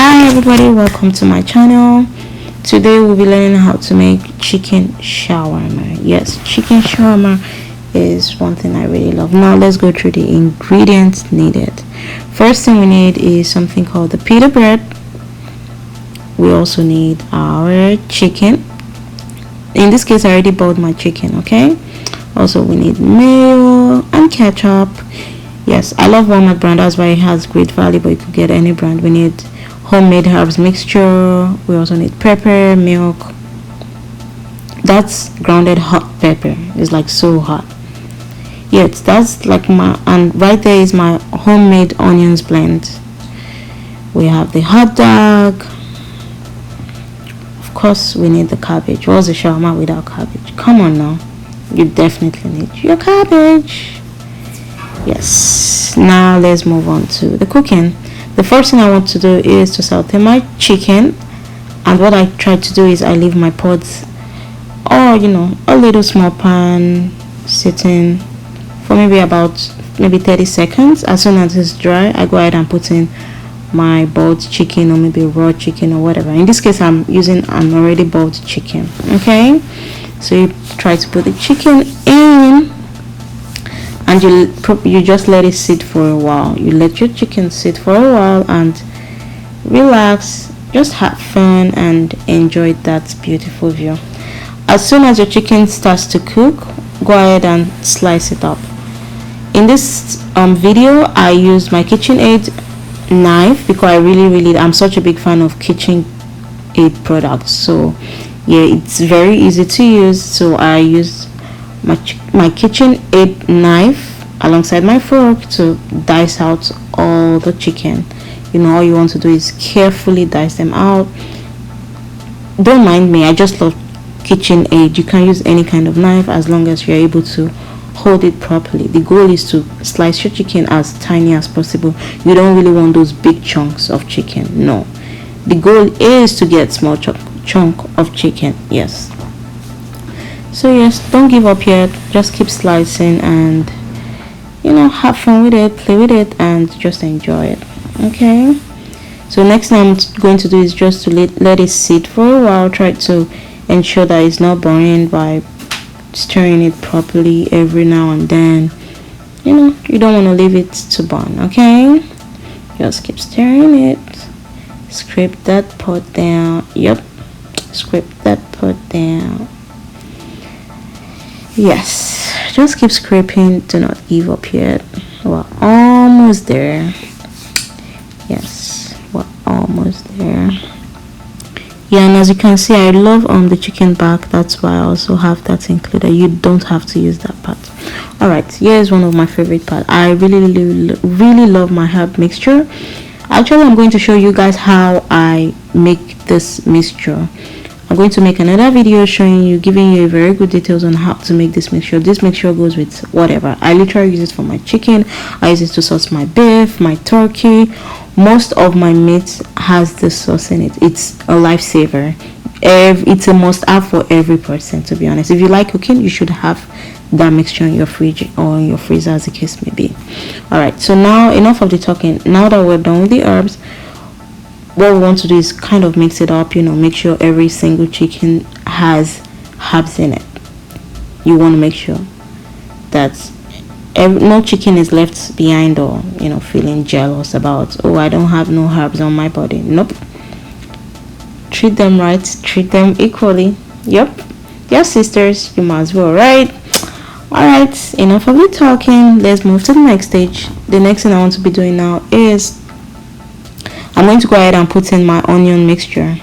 Hi everybody, welcome to my channel. Today we'll be learning how to make chicken shawarma. Yes, chicken shawarma is one thing I really love. Now let's go through the ingredients needed. First thing we need is something called the pita bread. We also need our chicken. In this case I already bought my chicken, okay? Also we need mayo and ketchup. Yes, I love Walmart brand, that's why it has great value, but you could get any brand. We need homemade herbs mixture. We also need pepper, milk. That's grounded hot pepper. It's like so hot. Yes, that's like my, and right there is my homemade onions blend. We have the hot dog. Of course we need the cabbage. What's the shawarma without cabbage? Come on now, you definitely need your cabbage. Yes, now let's move on to the cooking. The first thing I want to do is to saute my chicken, and what I try to do is I leave my pots, or a little small pan sitting for maybe 30 seconds. As soon as it's dry, I go ahead and put in my boiled chicken, or maybe raw chicken, or whatever. In this case I'm using an already boiled chicken. Okay, so you try to put the chicken in, and you just let it sit for a while. You let your chicken sit for a while and relax, just have fun and enjoy that beautiful view. As soon as your chicken starts to cook, go ahead and slice it up. In this video I used my KitchenAid knife because I'm such a big fan of KitchenAid products. So yeah, it's very easy to use, so I used my KitchenAid knife alongside my fork to dice out all the chicken. All you want to do is carefully dice them out. Don't mind me, I just love KitchenAid. You can use any kind of knife as long as you're able to hold it properly. The goal is to slice your chicken as tiny as possible. You don't really want those big chunks of chicken. No, the goal is to get small chunk of chicken. Yes, so yes, don't give up yet. Just keep slicing and have fun with it, play with it, and just enjoy it. Okay, so next thing I'm going to do is just to let it sit for a while. Try to ensure that it's not burning by stirring it properly every now and then. You don't want to leave it to burn. Okay, just keep stirring it. Scrape that pot down. Yep, scrape that pot down. Yes, just keep scraping. Do not give up yet. We're almost there. Yes, we're almost there. Yeah, and as you can see, I love the chicken back. That's why I also have that included. You don't have to use that part. All right, here's one of my favorite parts. I really love my herb mixture. Actually, I'm going to show you guys how I make this mixture. I'm going to make another video giving you very good details on how to make this mixture. This mixture goes with whatever. I literally use it for my chicken. I use it to sauce my beef, my turkey. Most of my meat has this sauce in it. It's a lifesaver. It's a must-have for every person, to be honest. If you like cooking, you should have that mixture in your fridge or in your freezer, as the case may be. All right, so now enough of the talking. Now that we're done with the herbs, what we want to do is kind of mix it up. Make sure every single chicken has herbs in it. You want to make sure that no chicken is left behind, or feeling jealous about, oh, I don't have no herbs on my body. Nope, treat them right, treat them equally. Yep, your sisters, you might as well, right? All right, enough of the talking. Let's move to the next stage. The next thing I want to be doing now is I'm going to go ahead and put in my onion mixture.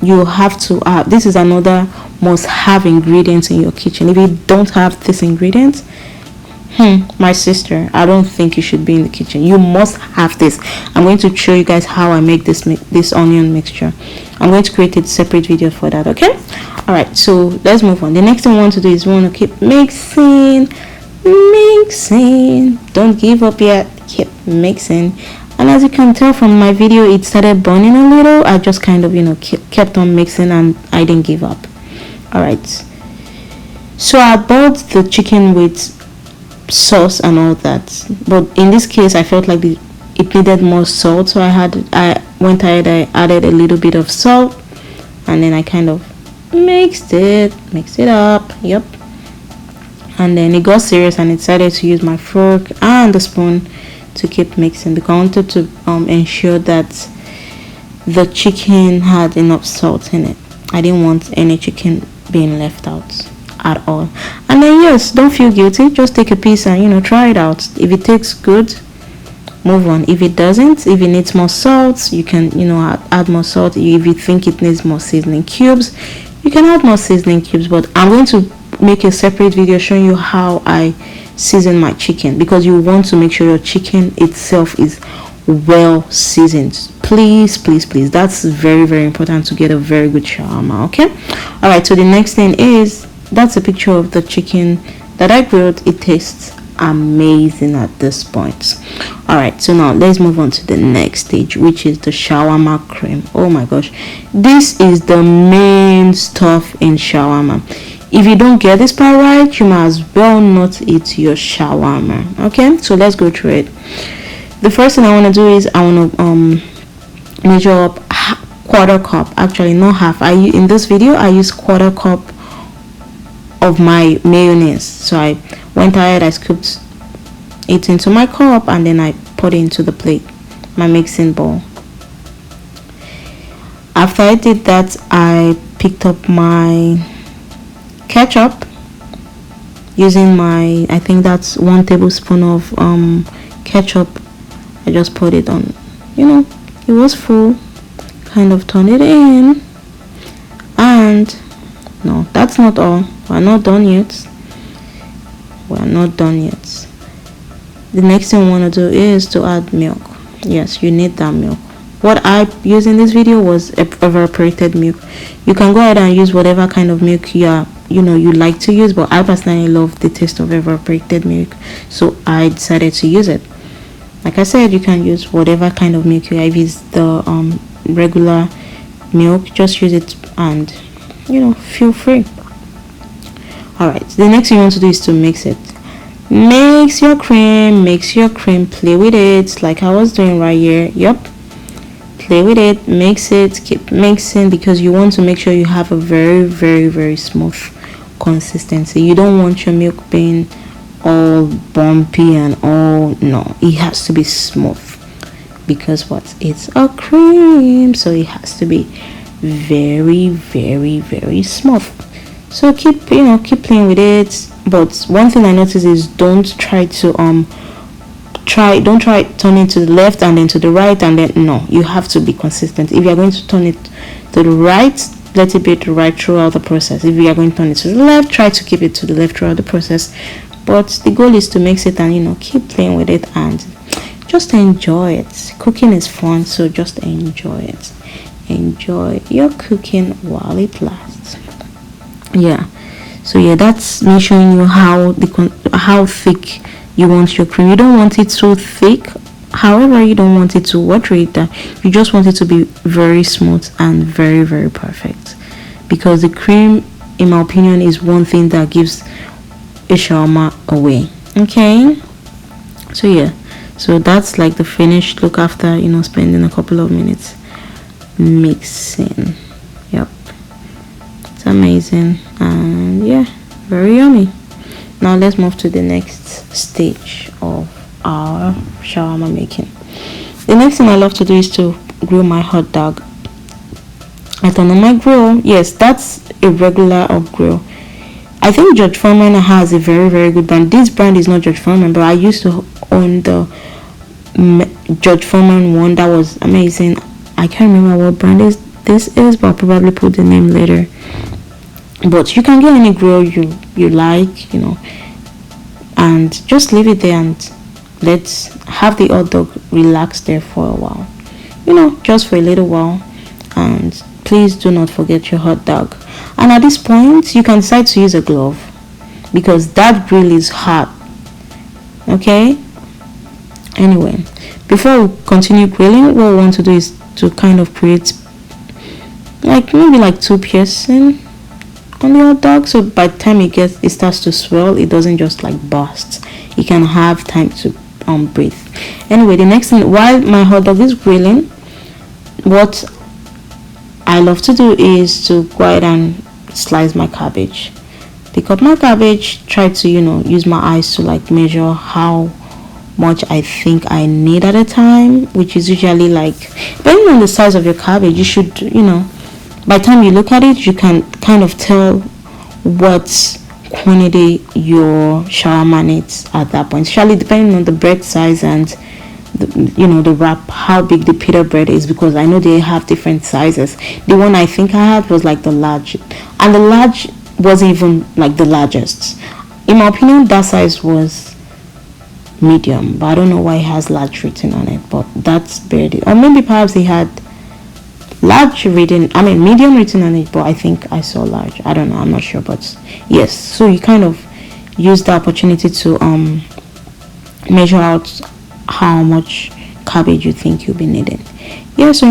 You have to this is another must have ingredient in your kitchen. If you don't have this ingredient, my sister, I don't think you should be in the kitchen. You must have this. I'm going to show you guys how I make this onion mixture. I'm going to create a separate video for that. Okay, all right, so let's move on. The next thing we want to do is we want to keep mixing. Don't give up yet, keep mixing. And as you can tell from my video, it started burning a little. I just kind of kept on mixing, and I didn't give up. All right, so I boiled the chicken with sauce and all that, but in this case I felt like it needed more salt, so I went ahead, I added a little bit of salt, and then I kind of mixed it up. Yep. And then it got serious, and I decided to use my fork and the spoon to keep mixing, because I wanted to ensure that the chicken had enough salt in it. I didn't want any chicken being left out at all. And then yes, don't feel guilty, just take a piece and try it out. If it tastes good, move on. If it doesn't, if it needs more salt, you can add more salt. If you think it needs more seasoning cubes, you can add more seasoning cubes. But I'm going to make a separate video showing you how I season my chicken, because you want to make sure your chicken itself is well seasoned. Please, that's very, very important to get a very good shawarma. Okay, all right, so the next thing is, that's a picture of the chicken that I grilled. It tastes amazing at this point. All right, so now let's move on to the next stage, which is the shawarma cream. Oh my gosh, this is the main stuff in shawarma. If you don't get this part right, you might as well not eat your shawarma. Okay, so let's go through it. The first thing I want to do is I want to measure up quarter cup, actually not half. In this video I use quarter cup of my mayonnaise. So I went ahead, I scooped it into my cup, and then I put it into the plate, my mixing bowl. After I did that, I picked up my ketchup using I think that's 1 tablespoon of ketchup. I just put it on, it was full, kind of turn it in. And no, that's not all. We're not done yet. The next thing we want to do is to add milk. Yes, you need that milk. What I used in this video was evaporated milk. You can go ahead and use whatever kind of milk you like to use, but I personally love the taste of evaporated milk, so I decided to use it. Like I said, you can use whatever kind of milk you have. If it's the regular milk, just use it, and feel free. All right, the next thing you want to do is to mix it. Mix your cream, play with it like I was doing right here. Yep, play with it, mix it, keep mixing, because you want to make sure you have a very, very, very smooth consistency. You don't want your milk being all bumpy and all, no, it has to be smooth, because it's a cream, so it has to be very, very, very smooth. So keep playing with it. But one thing I noticed is don't try turning to the left and then to the right, and then no, you have to be consistent. If you are going to turn it to the right, let it be to the right throughout the process. If you are going to turn it to the left, try to keep it to the left throughout the process. But the goal is to mix it and keep playing with it and just enjoy it. Cooking is fun, so just enjoy it. Enjoy your cooking while it lasts. Yeah, so yeah, that's me showing you how thick you want your cream. You don't want it so thick, however you don't want it to watery. You just want it to be very smooth and very, very perfect, because the cream, in my opinion, is one thing that gives a shawarma away. Okay, so yeah, so that's like the finished look after spending a couple of minutes mixing. Yep, it's amazing, and yeah, very yummy. Now let's move to the next stage of our shawarma making. The next thing I love to do is to grill my hot dog. I turn on my grill. Yes, that's a regular grill. I think George Foreman has a very, very good brand. This brand is not George Foreman, but I used to own the George Foreman one. That was amazing. I can't remember what brand this is, but I'll probably put the name later. But you can get any grill you like, and just leave it there and let's have the hot dog relax there for a while, just for a little while. And please do not forget your hot dog. And at this point, you can decide to use a glove, because that grill is hot. Okay, anyway, before we continue grilling, what we want to do is to kind of create maybe 2 piercing on the hot dog, so by the time it starts to swell, it doesn't just burst. You can have time to breathe. Anyway, the next thing, while my hot dog is grilling, what I love to do is to go ahead and slice my cabbage. Pick up my cabbage, try to use my eyes to like measure how much I think I need at a time, which is usually like, depending on the size of your cabbage, you should by the time you look at it, you can kind of tell what quantity your shawarma needs at that point, especially depending on the bread size and the wrap, how big the pita bread is, because I know they have different sizes. The one I think I had was like the large, and the large wasn't even like the largest. In my opinion, that size was medium, but I don't know why it has large written on it, but that's barely, or maybe perhaps he had medium written on it, but I think I saw large. I don't know, I'm not sure, but yes. So you kind of use the opportunity to measure out how much cabbage you think you'll be needing. Yeah, so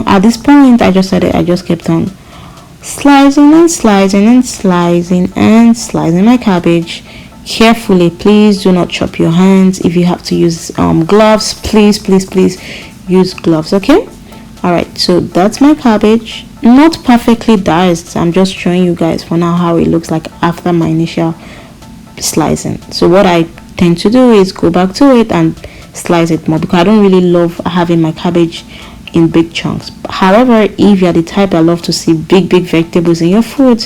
at this point I just kept on slicing and slicing and slicing and slicing my cabbage carefully. Please do not chop your hands. If you have to use gloves, please use gloves. Okay, all right, so that's my cabbage, not perfectly diced. I'm just showing you guys for now how it looks like after my initial slicing. So what I tend to do is go back to it and slice it more, because I don't really love having my cabbage in big chunks. However, if you're the type that love to see big vegetables in your food,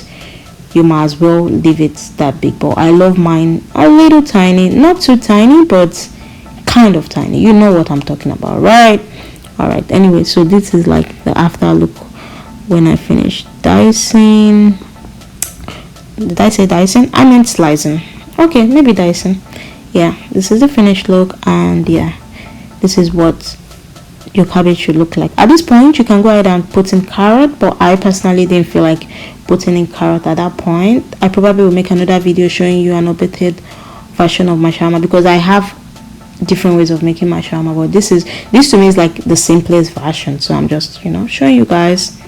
you might as well leave it that big. But I love mine a little tiny, not too tiny, but kind of tiny. You know what I'm talking about, right? All right, anyway, so this is like the after look when I finished dicing. Did I say dicing? I meant slicing. Okay, maybe dicing. Yeah, this is the finished look, and yeah, this is what your cabbage should look like. At this point, you can go ahead and put in carrot, but I personally didn't feel like putting in carrot at that point. I probably will make another video showing you an updated version of my shawarma, because I have different ways of making my shawarma, but this to me is like the simplest version. So I'm just showing you guys.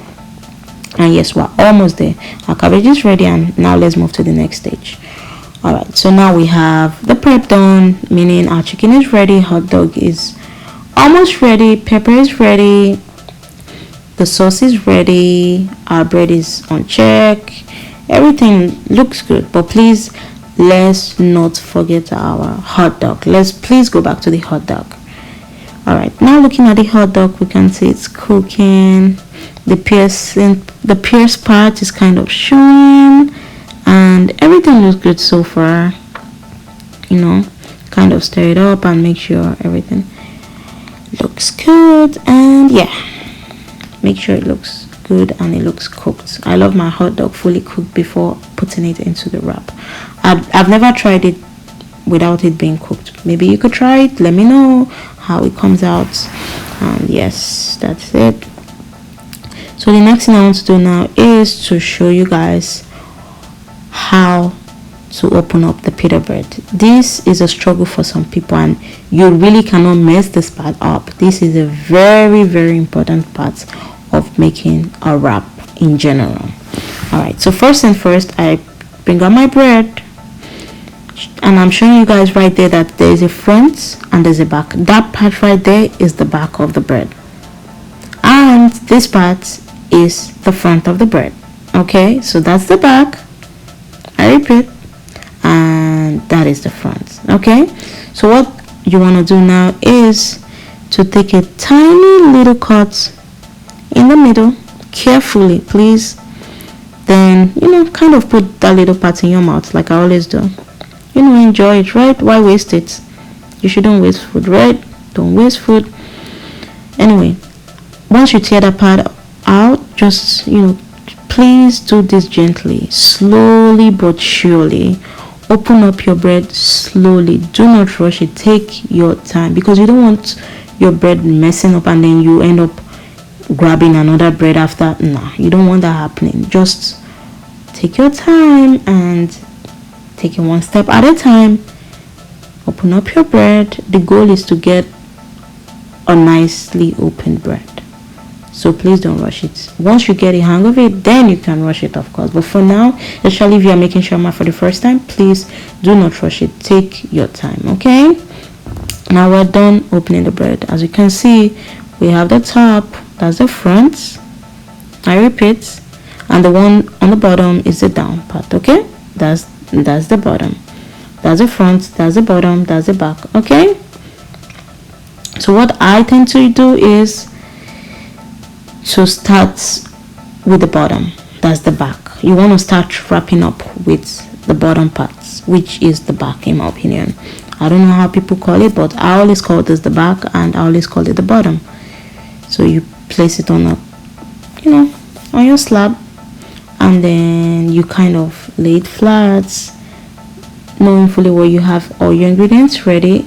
And yes, we're almost there. Our cabbage is ready, and now let's move to the next stage. All right, so now we have the prep done, meaning our chicken is ready, hot dog is almost ready, pepper is ready, the sauce is ready, our bread is on check, everything looks good. But please, let's not forget our hot dog. Please go back to the hot dog. All right, now looking at the hot dog, we can see it's cooking. The pierce part is kind of showing, and everything looks good so far. Kind of stir it up and make sure everything looks good, and yeah, make sure it looks good and it looks cooked. I love my hot dog fully cooked before putting it into the wrap. I've never tried it without it being cooked. Maybe you could try it, let me know how it comes out. And yes, that's it. So the next thing I want to do now is to show you guys how to open up the pita bread. This is a struggle for some people, and you really cannot mess this part up. This is a very important part of making a wrap in general. All right, so first and first, I bring out my bread, and I'm showing you guys right there that there is a front and there's a back. That part right there is the back of the bread, and this part is the front of the bread. Okay, so that's the back, I repeat, and that is the front. Okay, so what you want to do now is to take a tiny little cut in the middle, carefully, please. Then kind of put that little part in your mouth like I always do. Enjoy it, right? Why waste it? You shouldn't waste food, right? Don't waste food. Anyway, once you tear that part out, just please do this gently, slowly but surely. Open up your bread slowly. Do not rush it. Take your time, because you don't want your bread messing up and then you end up grabbing another bread after. Nah, you don't want that happening. Just take your time and take it one step at a time. Open up your bread. The goal is to get a nicely open bread, so please don't rush it. Once you get a hang of it, then you can rush it, of course. But for now, especially if you are making shawarma for the first time, please do not rush it. Take your time, okay? Now we're done opening the bread. As you can see, we have the top, that's the front, I repeat, and the one on the bottom is the down part. Okay, that's the bottom, that's the front, that's the bottom, that's the back. Okay, so what I tend to do is to start with the bottom, that's the back. You want to start wrapping up with the bottom parts, which is the back, in my opinion. I don't know how people call it, but I always call this the back and I always call it the bottom. So you place it on on your slab, and then you kind of lay it flat, knowing fully well you have all your ingredients ready.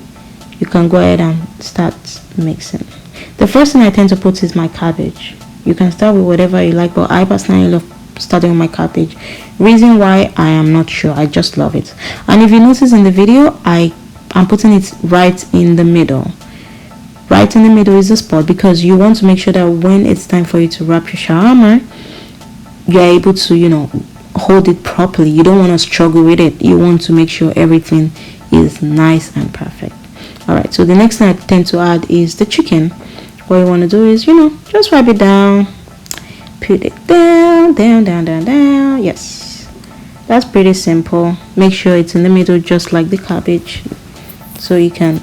You can go ahead and start mixing. The first thing I tend to put is my cabbage. You can start with whatever you like, but I personally love starting with my cabbage. Reason why, I am not sure, I just love it. And if you notice in the video, I'm putting it right in the middle. Right in the middle is the spot, because you want to make sure that when it's time for you to wrap your shawarma, you're able to hold it properly. You don't want to struggle with it. You want to make sure everything is nice and perfect. All right, so the next thing I tend to add is the chicken. What you want to do is just wrap it down, put it down. Yes, that's pretty simple. Make sure it's in the middle, just like the cabbage, so you can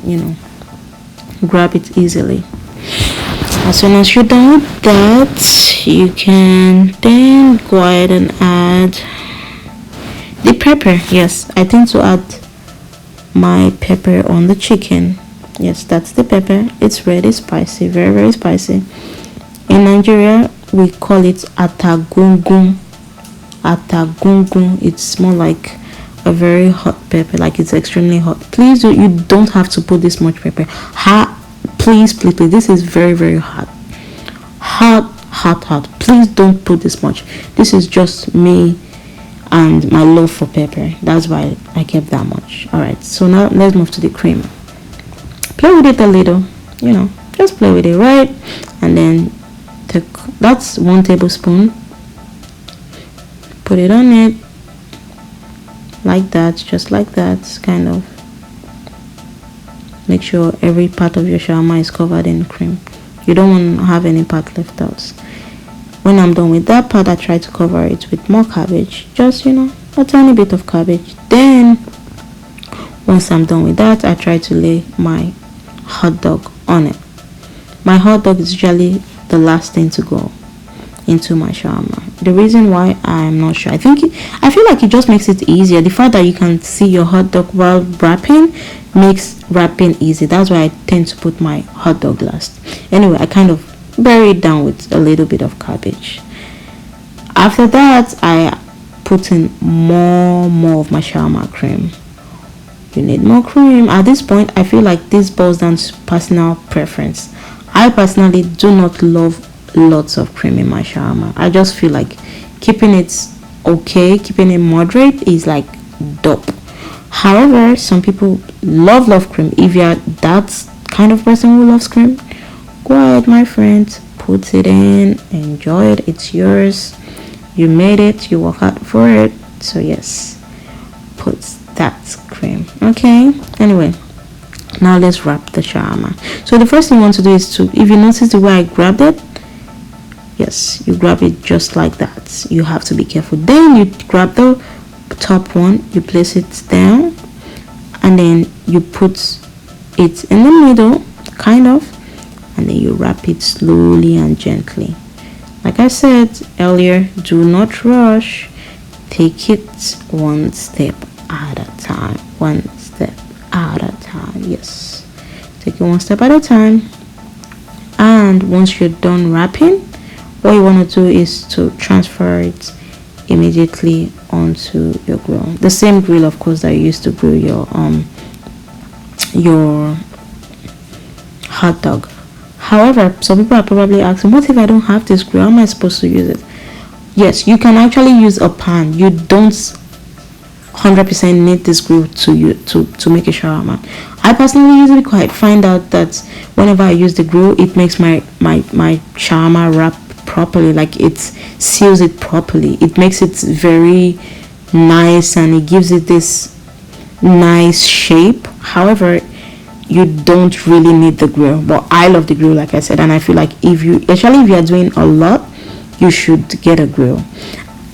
grab it easily. As soon as you're done with that, you can then go ahead and add the pepper. Yes, I tend to add my pepper on the chicken. Yes, that's the pepper. It's really spicy, very, very spicy. In Nigeria, we call it atagungun. It's more like a very hot pepper, like it's extremely hot. Please you don't have to put this much pepper. Please, this is very, very hot. Please don't put this much. This is just me and my love for pepper. That's why I kept that much. All right, so now let's move to the cream. Play with it a little, just play with it, right? And then that's 1 tablespoon. Put it on it like that, just like that, kind of. Make sure every part of your shawarma is covered in cream. You don't want to have any part left out. When I'm done with that part, I try to cover it with more cabbage, just a tiny bit of cabbage. Then once I'm done with that, I try to lay my hot dog on it. My hot dog is usually the last thing to go into my shawarma. The reason why, I'm not sure. I feel like it just makes it easier. The fact that you can see your hot dog while wrapping makes wrapping easy. That's why I tend to put my hot dog last. Anyway, I kind of bury it down with a little bit of cabbage. After that, I put in more of my shawarma cream. You need more cream. At this point, I feel like this boils down to personal preference. I personally do not love lots of cream in my shawarma. I just feel like keeping it okay, keeping it moderate is like dope. However, some people love cream. If you're that kind of person who loves cream, go ahead, my friend, put it in, enjoy it. It's yours. You made it, you work hard for it. So yes, put that cream. Okay, anyway, now let's wrap the shawarma. So the first thing you want to do is to, if you notice the way I grabbed it, yes, you grab it just like that. You have to be careful. Then you grab the top one, you place it down, and then you put it in the middle, kind of, and then you wrap it slowly and gently. Like I said earlier, do not rush. Take it one step at a time. Yes, take it one step at a time. And once you're done wrapping, what you want to do is to transfer it immediately onto your grill. The same grill, of course, that you used to grill your hot dog. However, some people are probably asking, what if I don't have this grill? How am I supposed to use it? Yes, you can actually use a pan. You don't 100% need this grill to make a shawarma. I personally use it because I find out that whenever I use the grill, it makes my shawarma wrap properly, like it seals it properly. It makes it very nice and it gives it this nice shape. However, you don't really need the grill. But I love the grill, like I said, and I feel like if you are doing a lot, you should get a grill.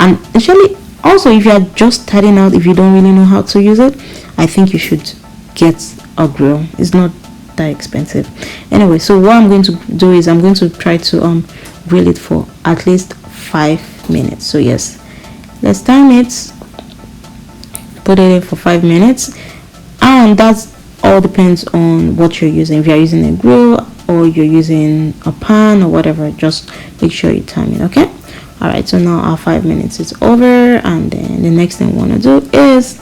And actually also, if you are just starting out, if you don't really know how to use it, I think you should get a grill. It's not that expensive. Anyway, so what I'm going to do is I'm going to try to grill it for at least 5 minutes. So yes, let's time it, put it in for 5 minutes, and that's all depends on what you're using. If you're using a grill or you're using a pan or whatever, just make sure you time it. Okay. All right, so now our 5 minutes is over, and then the next thing we want to do is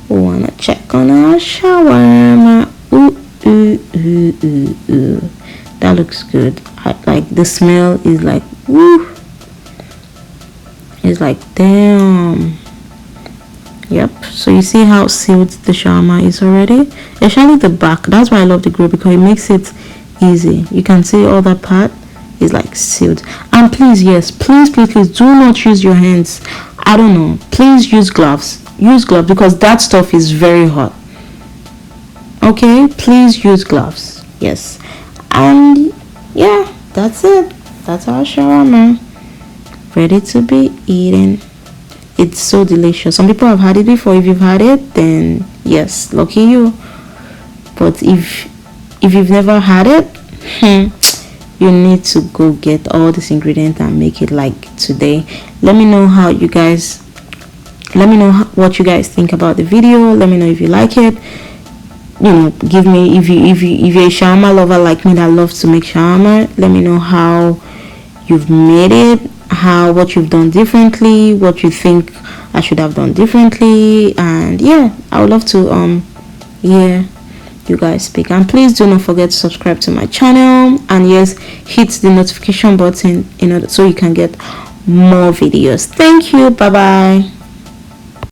we want to check on our shawarma. Ooh. That looks good. Like the smell is like woo. It's like damn. Yep. So you see how sealed the shawarma is already, especially the back. That's why I love the grill, because it makes it easy. You can see all that part is like sealed. And please, yes, please do not use your hands. I don't know, please use gloves. Because that stuff is very hot. Okay, please use gloves. Yes. And yeah, that's it. That's our shawarma, ready to be eaten. It's so delicious. Some people have had it before. If you've had it, then yes, lucky you. But if you've never had it, you need to go get all these ingredients and make it like today. Let me know what you guys think about the video. Let me know if you like it. You know, give me if you're a shawarma lover like me that loves to make shawarma, let me know how you've made it, what you've done differently, what you think I should have done differently. And yeah, I would love to hear you guys speak. And please do not forget to subscribe to my channel, and yes, hit the notification button so you can get more videos. Thank you. Bye bye.